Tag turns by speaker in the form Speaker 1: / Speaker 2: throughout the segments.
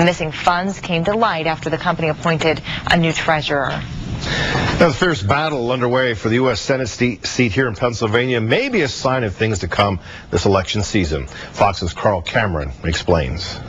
Speaker 1: The missing funds came to light after the company appointed a new treasurer.
Speaker 2: Now, the fierce battle underway for the U.S. Senate seat here in Pennsylvania may be a sign of things to come this election season. Fox's Carl Cameron explains.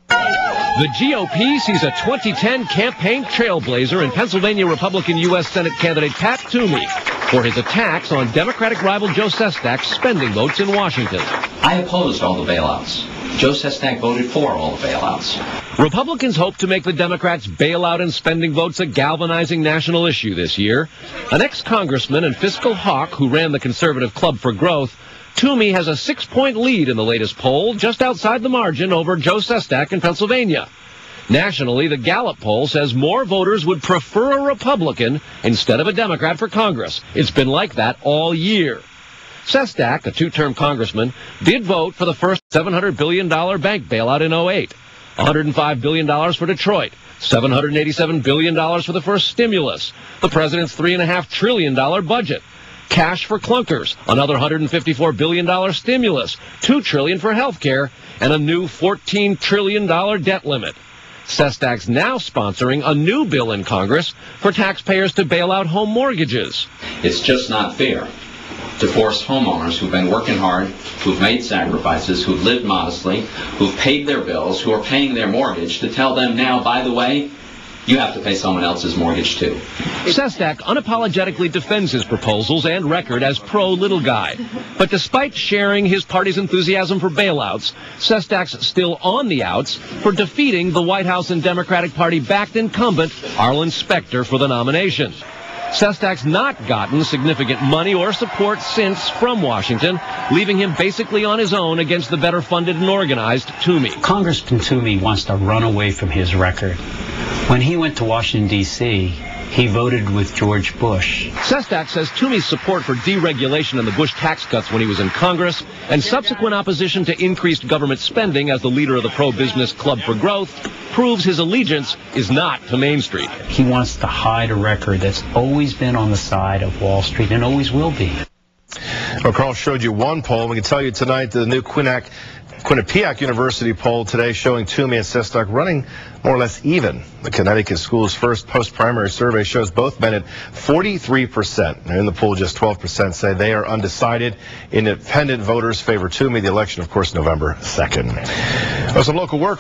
Speaker 3: The GOP sees a 2010 campaign trailblazer in Pennsylvania Republican U.S. Senate candidate Pat Toomey for his attacks on Democratic rival Joe Sestak's spending votes in Washington.
Speaker 4: I opposed all the bailouts. Joe Sestak voted for all the bailouts.
Speaker 3: Republicans hope to make the Democrats' bailout and spending votes a galvanizing national issue this year. An ex-congressman and fiscal hawk who ran the conservative Club for Growth, Toomey has a 6-point lead in the latest poll, just outside the margin over Joe Sestak in Pennsylvania. Nationally, the Gallup poll says more voters would prefer a Republican instead of a Democrat for Congress. It's been like that all year. Sestak, a two-term congressman, did vote for the first $700 billion bank bailout in 2008, $105 billion for Detroit, $787 billion for the first stimulus, the president's $3.5 trillion budget, cash for clunkers, another $154 billion stimulus, $2 trillion for health care, and a new $14 trillion debt limit. Sestak's now sponsoring a new bill in Congress for taxpayers to bail out home mortgages.
Speaker 4: It's just not fair to force homeowners who've been working hard, who've made sacrifices, who've lived modestly, who've paid their bills, who are paying their mortgage, to tell them now, by the way, you have to pay someone else's mortgage too.
Speaker 3: Sestak unapologetically defends his proposals and record as pro-little guy. But despite sharing his party's enthusiasm for bailouts, Sestak's still on the outs for defeating the White House and Democratic Party-backed incumbent Arlen Specter for the nomination. Sestak's not gotten significant money or support since from Washington, leaving him basically on his own against the better-funded and organized Toomey.
Speaker 5: Congressman Toomey wants to run away from his record. When he went to Washington, D.C., he voted with George Bush.
Speaker 3: Sestak says Toomey's support for deregulation and the Bush tax cuts when he was in Congress and subsequent opposition to increased government spending as the leader of the pro-business Club for Growth proves his allegiance is not to Main Street.
Speaker 5: He wants to hide a record that's always been on the side of Wall Street and always will be.
Speaker 2: Well, Carl showed you one poll. We can tell you tonight the new Quinnipiac University poll today showing Toomey and Sestak running more or less even. The Connecticut School's first post-primary survey shows both men at 43%. In the poll, just 12% say they are undecided. Independent voters favor Toomey. The election, of course, November 2nd. Some local work.